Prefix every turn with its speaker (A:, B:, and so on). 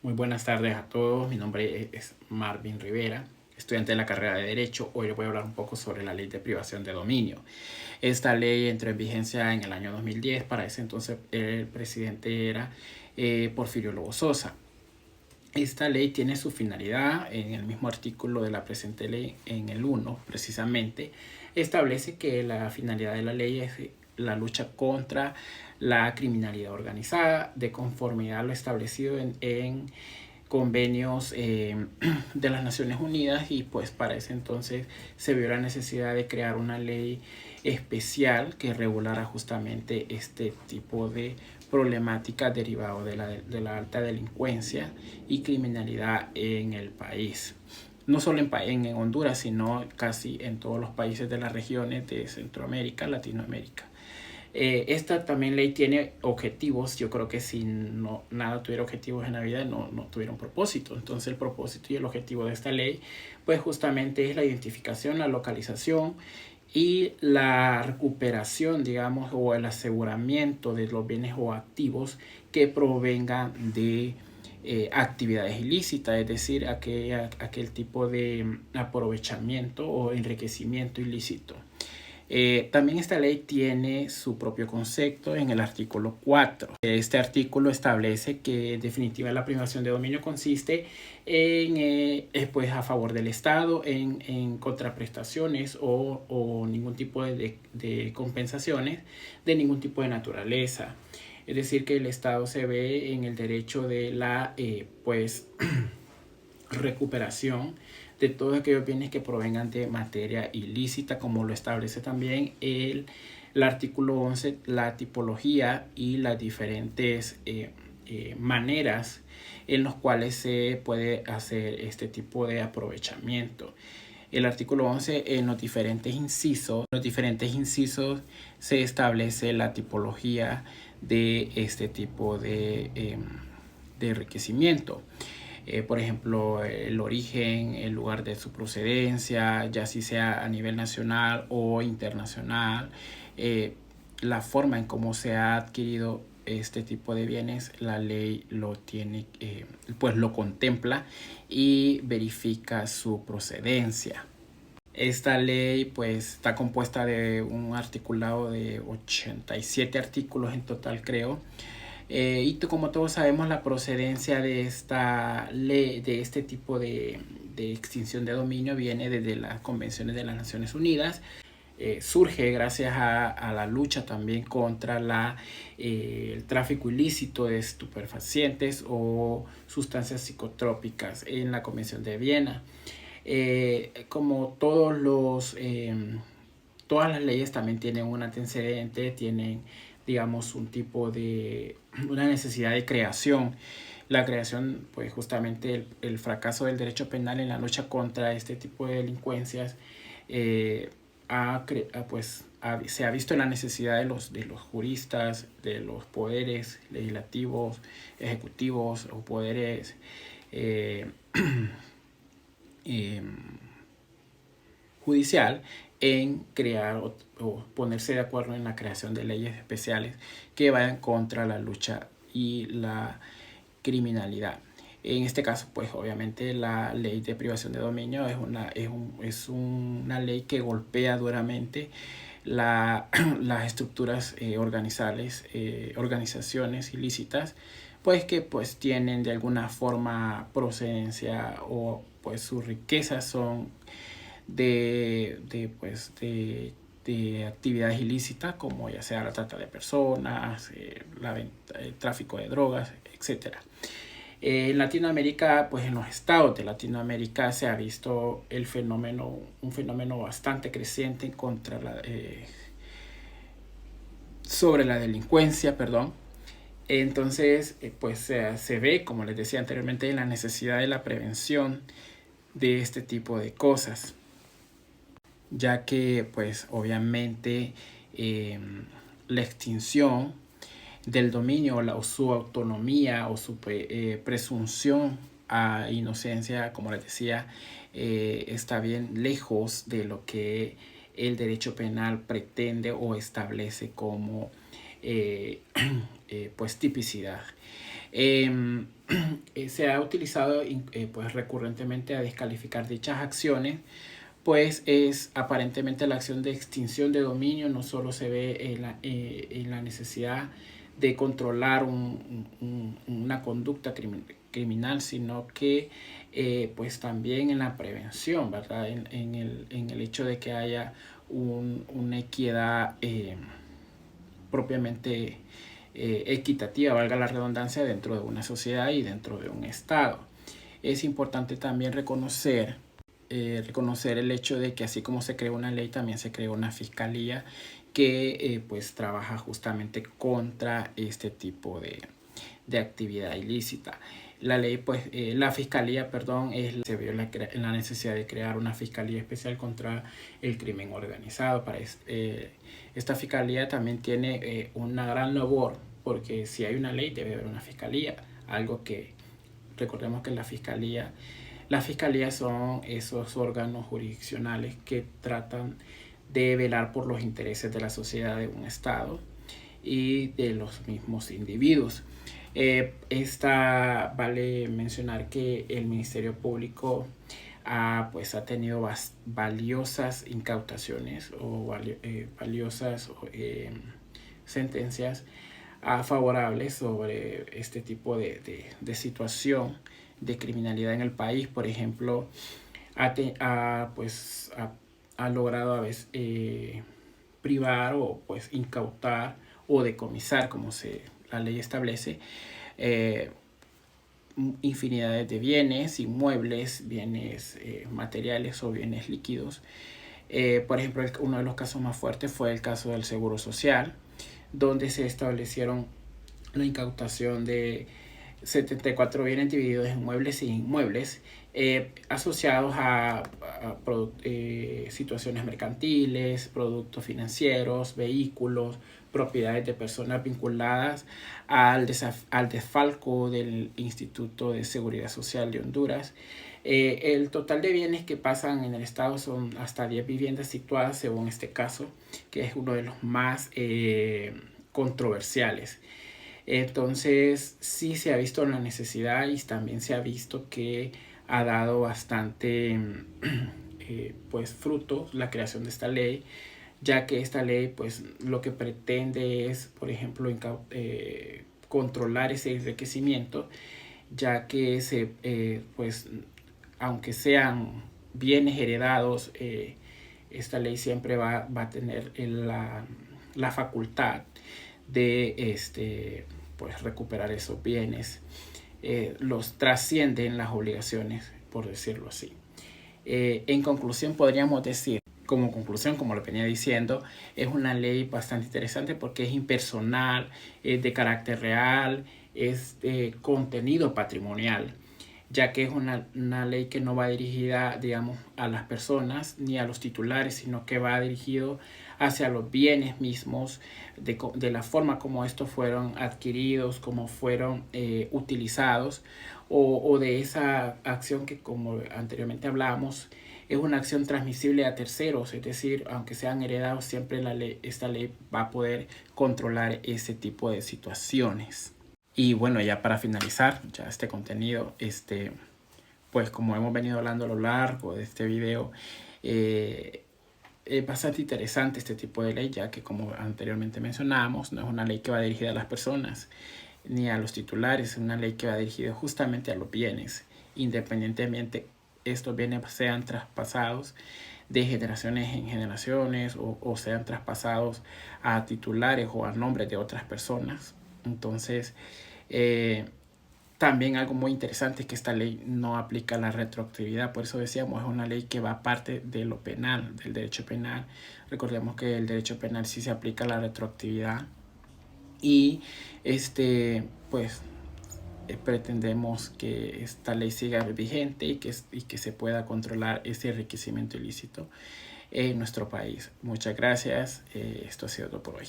A: Muy buenas tardes a todos. Mi nombre es Marvin Rivera, estudiante de la carrera de Derecho. Hoy les voy a hablar un poco sobre la ley de privación de dominio. Esta ley entró en vigencia en el año 2010. Para ese entonces el presidente era Porfirio Lobo Sosa. Esta ley tiene su finalidad en el mismo artículo de la presente ley, en el 1 precisamente, establece que la finalidad de la ley es la lucha contra la criminalidad organizada de conformidad a lo establecido en convenios de las Naciones Unidas, y pues para ese entonces se vio la necesidad de crear una ley especial que regulara justamente este tipo de problemática derivado de la alta delincuencia y criminalidad en el país. No solo en Honduras, sino casi en todos los países de las regiones de Centroamérica, Latinoamérica. Esta también ley tiene objetivos. Yo creo que si nada tuviera objetivos en la vida, no tuviera un propósito. Entonces el propósito y el objetivo de esta ley pues justamente es la identificación, la localización y la recuperación, digamos, o el aseguramiento de los bienes o activos que provengan de actividades ilícitas, es decir, aquel tipo de aprovechamiento o enriquecimiento ilícito. También esta ley tiene su propio concepto en el artículo 4. Este artículo establece que en definitiva la privación de dominio consiste en pues a favor del Estado, en contraprestaciones o ningún tipo de compensaciones de ningún tipo de naturaleza. Es decir, que el Estado se ve en el derecho de la pues recuperación de todos aquellos bienes que provengan de materia ilícita, como lo establece también el artículo 11, la tipología y las diferentes maneras en los cuales se puede hacer este tipo de aprovechamiento. El artículo 11, en los diferentes incisos se establece la tipología de este tipo de enriquecimiento. Por ejemplo, el origen, el lugar de su procedencia, ya si sea a nivel nacional o internacional, la forma en cómo se ha adquirido este tipo de bienes, la ley lo tiene, pues lo contempla y verifica su procedencia. Esta ley pues está compuesta de un articulado de 87 artículos en total, creo. Y como todos sabemos, la procedencia de esta ley, de este tipo de extinción de dominio, viene desde las convenciones de las Naciones Unidas. Surge gracias a la lucha también contra el tráfico ilícito de estupefacientes o sustancias psicotrópicas en la Convención de Viena. Como todas las leyes también tienen un antecedente, tienen, digamos, una necesidad de creación. La creación, pues justamente el fracaso del derecho penal en la lucha contra este tipo de delincuencias se ha visto en la necesidad de los juristas, de los poderes legislativos, ejecutivos o poderes eh, eh, judicial, en crear o ponerse de acuerdo en la creación de leyes especiales que vayan contra la lucha y la criminalidad. En este caso, pues obviamente la ley de privación de dominio es una ley que golpea duramente las estructuras organizaciones ilícitas, pues que pues tienen de alguna forma procedencia o pues sus riquezas son de actividades ilícitas, como ya sea la trata de personas, el tráfico de drogas, etcétera. En Latinoamérica, pues en los estados de Latinoamérica se ha visto un fenómeno bastante creciente sobre la delincuencia, perdón. Entonces, pues se ve, como les decía anteriormente, la necesidad de la prevención de este tipo de cosas, ya que pues obviamente la extinción del dominio o su autonomía o su presunción a inocencia, como les decía, está bien lejos de lo que el derecho penal pretende o establece como pues tipicidad. se ha utilizado pues recurrentemente a descalificar dichas acciones, pues es aparentemente la acción de extinción de dominio. No solo se ve en la necesidad de controlar una conducta criminal, sino que pues también en la prevención, ¿verdad? En el hecho de que haya una equidad propiamente equitativa, valga la redundancia, dentro de una sociedad y dentro de un Estado. Es importante también reconocer el hecho de que así como se creó una ley, también se creó una fiscalía que pues trabaja justamente contra este tipo de actividad ilícita. La ley, pues, la fiscalía, perdón, se vio la necesidad de crear una fiscalía especial contra el crimen organizado. Esta fiscalía también tiene una gran labor, porque si hay una ley debe haber una fiscalía, algo que recordemos que las fiscalías son esos órganos jurisdiccionales que tratan de velar por los intereses de la sociedad de un Estado y de los mismos individuos. Vale mencionar que el Ministerio Público ha tenido valiosas incautaciones o valiosas sentencias favorables sobre este tipo de situación de criminalidad en el país. Por ejemplo, ha logrado a veces privar o pues incautar o decomisar, como la ley establece, infinidades de bienes inmuebles, bienes materiales o bienes líquidos. Por ejemplo, uno de los casos más fuertes fue el caso del Seguro Social, donde se establecieron la incautación de 74 bienes divididos en muebles e inmuebles asociados a situaciones mercantiles, productos financieros, vehículos, propiedades de personas vinculadas al desfalco del Instituto de Seguridad Social de Honduras. El total de bienes que pasan en el estado son hasta 10 viviendas situadas, según este caso, que es uno de los más controversiales. Entonces sí se ha visto la necesidad y también se ha visto que ha dado bastante fruto la creación de esta ley, ya que esta ley pues lo que pretende es, por ejemplo, controlar ese enriquecimiento, ya que aunque sean bienes heredados, esta ley siempre va a tener la facultad de recuperar esos bienes. Los trascienden las obligaciones, por decirlo así. En conclusión, podríamos decir, como lo venía diciendo, es una ley bastante interesante porque es impersonal, es de carácter real, es de contenido patrimonial, ya que es una ley que no va dirigida, digamos, a las personas ni a los titulares, sino que va dirigido hacia los bienes mismos, de la forma como estos fueron adquiridos, como fueron utilizados, o de esa acción que, como anteriormente hablábamos, es una acción transmisible a terceros, es decir, aunque sean heredados, siempre esta ley va a poder controlar ese tipo de situaciones. Y bueno, ya para finalizar ya este contenido, pues como hemos venido hablando a lo largo de este video, es bastante interesante este tipo de ley, ya que como anteriormente mencionábamos, no es una ley que va dirigida a las personas ni a los titulares, es una ley que va dirigida justamente a los bienes, independientemente estos bienes sean traspasados de generaciones en generaciones o sean traspasados a titulares o a nombres de otras personas. Entonces, también algo muy interesante es que esta ley no aplica la retroactividad. Por eso decíamos, es una ley que va aparte de lo penal, del derecho penal. Recordemos que el derecho penal sí se aplica la retroactividad. Y pretendemos que esta ley siga vigente y que se pueda controlar ese enriquecimiento ilícito en nuestro país. Muchas gracias. Esto ha sido todo por hoy.